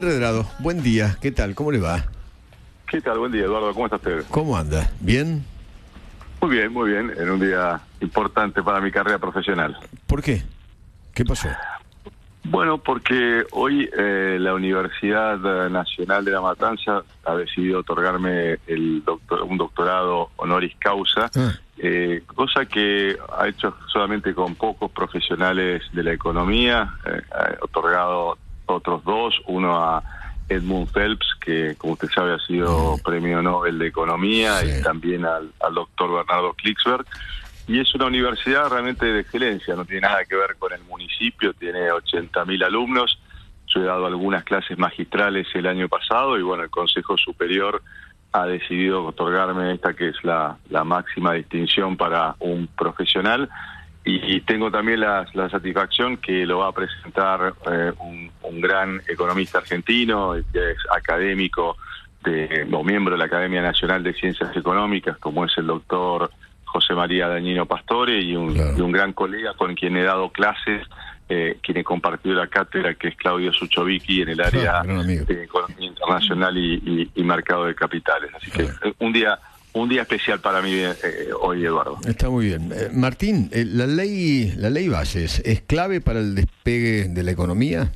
Redrado, buen día, ¿qué tal? ¿Cómo le va? ¿Qué tal? Buen día, Eduardo. ¿Cómo está usted? ¿Cómo anda? ¿Bien? Muy bien. En un día importante para mi carrera profesional. ¿Por qué? ¿Qué pasó? Bueno, porque hoy la Universidad Nacional de La Matanza ha decidido otorgarme un doctorado honoris causa, cosa que ha hecho solamente con pocos profesionales de la economía. Ha otorgado otros dos, uno a Edmund Phelps, que como usted sabe ha sido premio Nobel de Economía, y también al doctor Bernardo Klicksberg. Y es una universidad realmente de excelencia, no tiene nada que ver con el municipio, tiene 80.000 alumnos. Yo he dado algunas clases magistrales el año pasado y bueno, el Consejo Superior ha decidido otorgarme esta que es la máxima distinción para un profesional. Y tengo también la satisfacción que lo va a presentar un gran economista argentino, que es académico o miembro de la Academia Nacional de Ciencias Económicas, como es el doctor José María Dañino Pastore, y un gran colega con quien he dado clases, quien he compartido la cátedra, que es Claudio Suchovicki, en el área de Economía Internacional y Mercado de Capitales. Así que un día especial para mí hoy, Eduardo. Está muy bien. Martín, la ley Bases, ¿es clave para el despegue de la economía?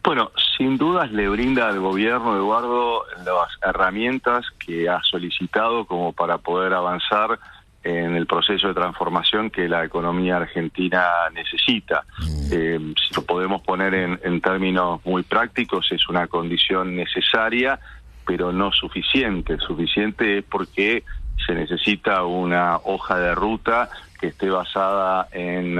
Bueno, sin dudas le brinda al gobierno, Eduardo, las herramientas que ha solicitado como para poder avanzar en el proceso de transformación que la economía argentina necesita. Si lo podemos poner en términos muy prácticos, es una condición necesaria, pero no suficiente. Suficiente es porque se necesita una hoja de ruta que esté basada en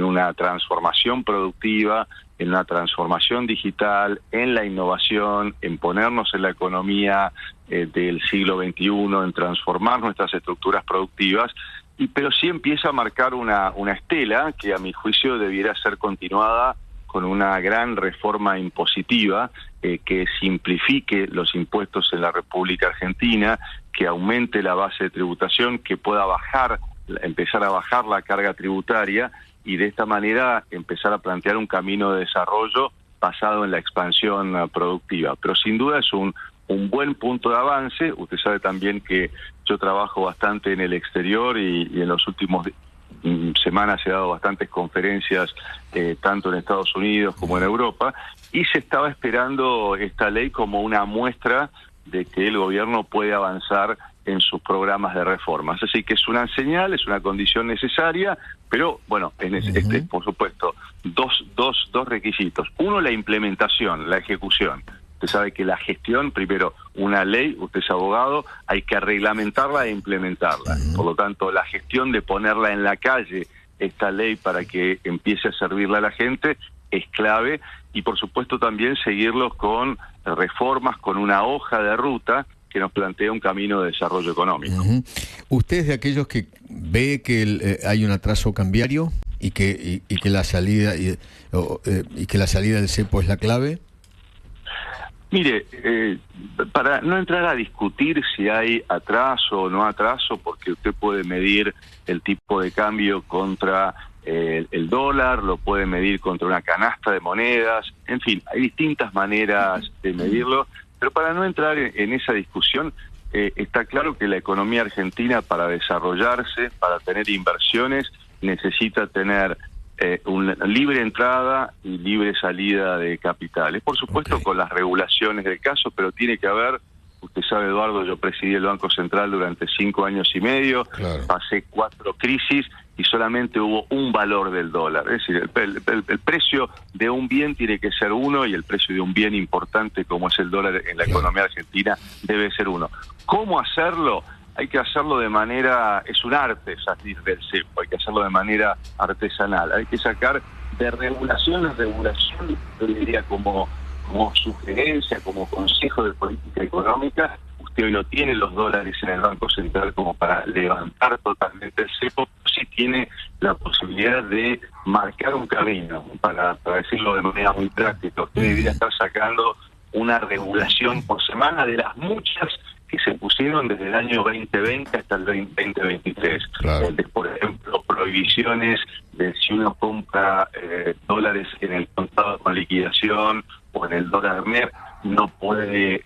una transformación productiva, en una transformación digital, en la innovación, en ponernos en la economía del siglo XXI, en transformar nuestras estructuras productivas, pero sí empieza a marcar una estela que a mi juicio debiera ser continuada con una gran reforma impositiva que simplifique los impuestos en la República Argentina, que aumente la base de tributación, que pueda empezar a bajar la carga tributaria, y de esta manera empezar a plantear un camino de desarrollo basado en la expansión productiva. Pero sin duda es un buen punto de avance. Usted sabe también que yo trabajo bastante en el exterior y en los últimos semanas he dado bastantes conferencias tanto en Estados Unidos como en Europa, y se estaba esperando esta ley como una muestra de que el gobierno puede avanzar en sus programas de reformas. Así que es una señal, es una condición necesaria, pero bueno, por supuesto, dos requisitos. Uno, la implementación, la ejecución. Usted sabe que la gestión, primero, una ley, usted es abogado, hay que reglamentarla e implementarla. Por lo tanto, la gestión de ponerla en la calle, esta ley, para que empiece a servirle a la gente, es clave. Y por supuesto también seguirlos con reformas, con una hoja de ruta que nos plantea un camino de desarrollo económico. ¿Usted es de aquellos que ve que hay un atraso cambiario y que la salida que la salida del cepo es la clave? Mire, para no entrar a discutir si hay atraso o no atraso, porque usted puede medir el tipo de cambio contra el dólar, lo puede medir contra una canasta de monedas, en fin, hay distintas maneras de medirlo, pero para no entrar en esa discusión, está claro que la economía argentina, para desarrollarse, para tener inversiones, necesita tener una libre entrada y libre salida de capitales. Por supuesto, con las regulaciones del caso, pero tiene que haber, usted sabe, Eduardo, yo presidí el Banco Central durante 5 años y medio, pasé 4 crisis y solamente hubo un valor del dólar. Es decir, el precio de un bien tiene que ser uno, y el precio de un bien importante como es el dólar en la economía argentina debe ser uno. ¿Cómo hacerlo? Hay que hacerlo de manera, es un arte salir del cepo, hay que hacerlo de manera artesanal, hay que sacar de regulación a regulación, yo diría como sugerencia, como consejo de política económica. Usted hoy no tiene los dólares en el Banco Central como para levantar totalmente el cepo, sí tiene la posibilidad de marcar un camino, para decirlo de manera muy práctica. Usted debería estar sacando una regulación por semana de las muchas que se pusieron desde el año 2020 hasta el 2023. Por ejemplo, prohibiciones de si uno compra dólares en el contado con liquidación, o en el dólar MEP no puede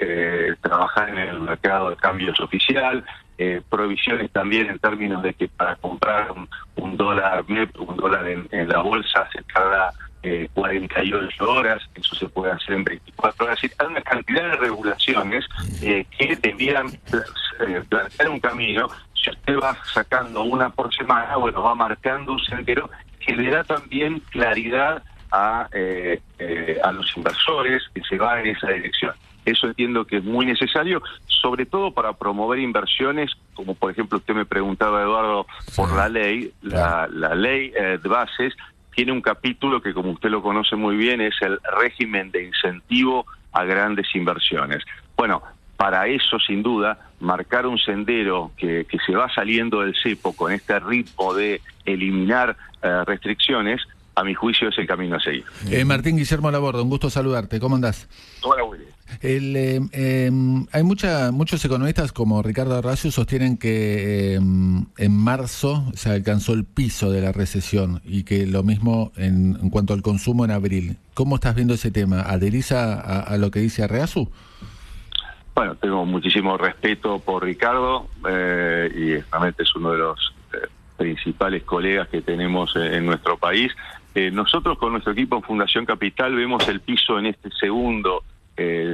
trabajar en el mercado de cambios oficial, provisiones también en términos de que para comprar un dólar MEP, un dólar en la bolsa se tarda 48 horas, eso se puede hacer en 24 horas. Es decir, hay una cantidad de regulaciones que debían plantear un camino. Si usted va sacando una por semana, bueno, va marcando un sendero que le da también claridad a los inversores que se van en esa dirección. Eso entiendo que es muy necesario, sobre todo para promover inversiones, como por ejemplo usted me preguntaba, Eduardo, por la ley. La ley de bases tiene un capítulo que, como usted lo conoce muy bien, es el régimen de incentivo a grandes inversiones. Bueno, para eso, sin duda, marcar un sendero que se va saliendo del cepo con este ritmo de eliminar restricciones, a mi juicio es el camino a seguir. Martín Guillermo Laborde, un gusto saludarte. ¿Cómo andás? Hola, Willy. Hay muchos economistas como Ricardo Arrazu sostienen que en marzo se alcanzó el piso de la recesión y que lo mismo en cuanto al consumo en abril. ¿Cómo estás viendo ese tema? ¿Adherís a lo que dice Arrazu? Bueno, tengo muchísimo respeto por Ricardo y realmente es uno de los principales colegas que tenemos en nuestro país. Nosotros con nuestro equipo en Fundación Capital vemos el piso en este segundo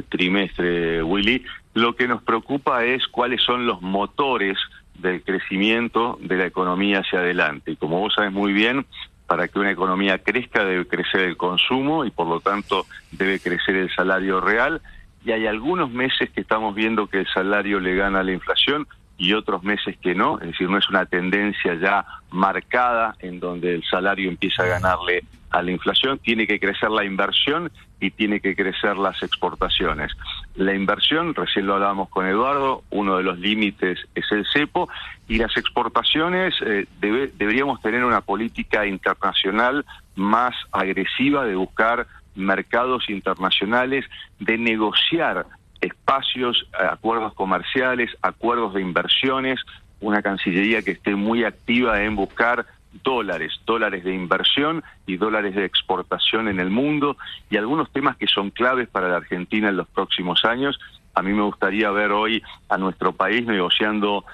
trimestre, Willy. Lo que nos preocupa es cuáles son los motores del crecimiento de la economía hacia adelante. Y como vos sabés muy bien, para que una economía crezca debe crecer el consumo y por lo tanto debe crecer el salario real. Y hay algunos meses que estamos viendo que el salario le gana a la inflación y otros meses que no, es decir, no es una tendencia ya marcada en donde el salario empieza a ganarle a la inflación. Tiene que crecer la inversión y tiene que crecer las exportaciones. La inversión, recién lo hablábamos con Eduardo, uno de los límites es el cepo, y las exportaciones deberíamos tener una política internacional más agresiva de buscar mercados internacionales, de negociar espacios, acuerdos comerciales, acuerdos de inversiones, una Cancillería que esté muy activa en buscar dólares de inversión y dólares de exportación en el mundo, y algunos temas que son claves para la Argentina en los próximos años. A mí me gustaría ver hoy a nuestro país negociando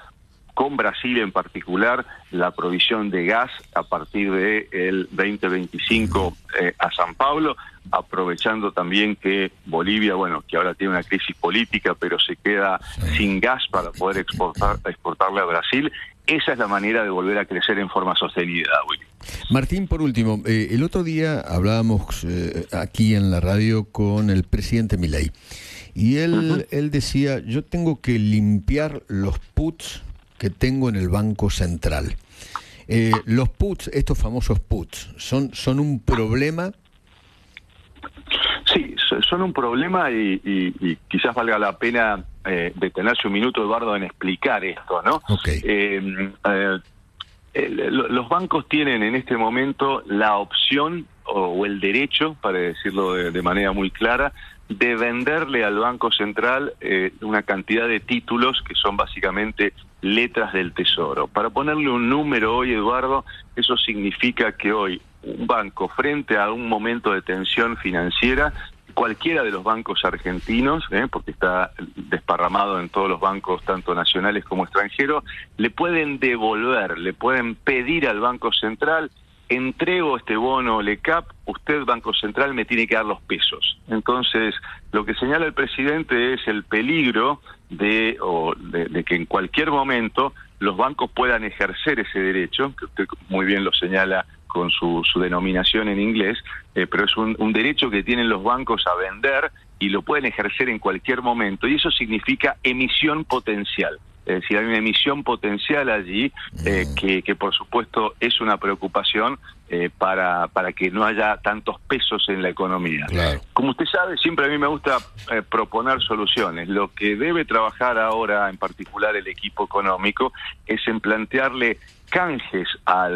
con Brasil en particular la provisión de gas a partir del 2025 a San Pablo, aprovechando también que Bolivia, bueno, que ahora tiene una crisis política, pero se queda sin gas para poder exportarle a Brasil. Esa es la manera de volver a crecer en forma sostenida, Willy. Martín, por último, el otro día hablábamos aquí en la radio con el presidente Milei, y él decía, yo tengo que limpiar los puts que tengo en el Banco Central. Los puts, estos famosos puts, son un problema. Sí, son un problema y quizás valga la pena detenerse un minuto, Eduardo, en explicar esto, ¿no? Okay. Los bancos tienen en este momento la opción o el derecho, para decirlo de manera muy clara, de venderle al Banco Central una cantidad de títulos que son básicamente letras del Tesoro. Para ponerle un número hoy, Eduardo, eso significa que hoy un banco, frente a un momento de tensión financiera, cualquiera de los bancos argentinos, porque está desparramado en todos los bancos, tanto nacionales como extranjeros, le pueden devolver, le pueden pedir al Banco Central: entrego este bono LECAP, usted, Banco Central, me tiene que dar los pesos. Entonces, lo que señala el presidente es el peligro de que en cualquier momento los bancos puedan ejercer ese derecho, que usted muy bien lo señala con su denominación en inglés, pero es un derecho que tienen los bancos a vender y lo pueden ejercer en cualquier momento, y eso significa emisión potencial. Es decir, hay una emisión potencial allí que por supuesto es una preocupación para que no haya tantos pesos en la economía. Claro. Como usted sabe, siempre a mí me gusta proponer soluciones. Lo que debe trabajar ahora, en particular el equipo económico, es en plantearle canjes a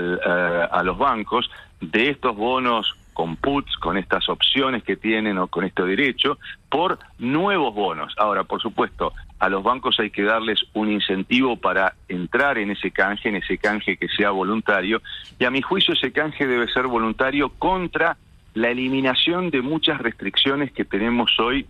los bancos de estos bonos con puts, con estas opciones que tienen o con este derecho, por nuevos bonos. Ahora, por supuesto, a los bancos hay que darles un incentivo para entrar en ese canje que sea voluntario, y a mi juicio ese canje debe ser voluntario contra la eliminación de muchas restricciones que tenemos hoy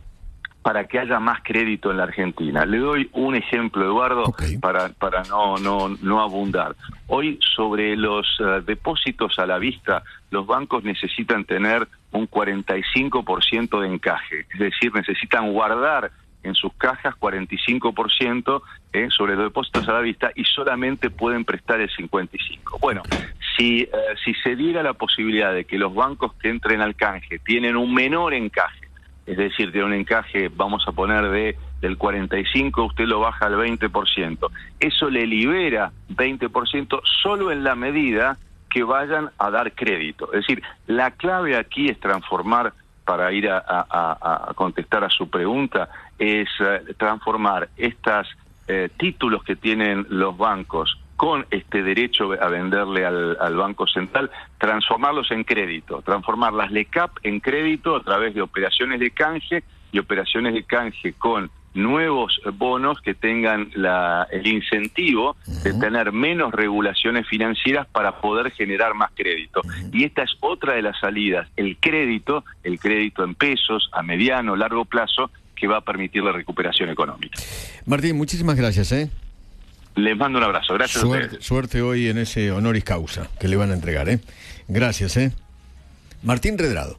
para que haya más crédito en la Argentina. Le doy un ejemplo, Eduardo, para no abundar. Hoy, sobre los depósitos a la vista, los bancos necesitan tener un 45% de encaje, es decir, necesitan guardar en sus cajas 45% sobre los depósitos a la vista y solamente pueden prestar el 55%. Bueno, si se diera la posibilidad de que los bancos que entren al canje tienen un menor encaje, es decir, tiene un encaje, vamos a poner del 45, usted lo baja al 20%. Eso le libera 20% solo en la medida que vayan a dar crédito. Es decir, la clave aquí es transformar, para ir a contestar a su pregunta, es transformar estos títulos que tienen los bancos con este derecho a venderle al Banco Central, transformarlos en crédito, transformar las LECAP en crédito a través de operaciones de canje y operaciones de canje con nuevos bonos que tengan el incentivo de tener menos regulaciones financieras para poder generar más crédito. Y esta es otra de las salidas, el crédito en pesos a mediano, largo plazo, que va a permitir la recuperación económica. Martín, muchísimas gracias. Les mando un abrazo. Gracias a ustedes. Suerte hoy en ese honoris causa que le van a entregar. Gracias. Martín Redrado.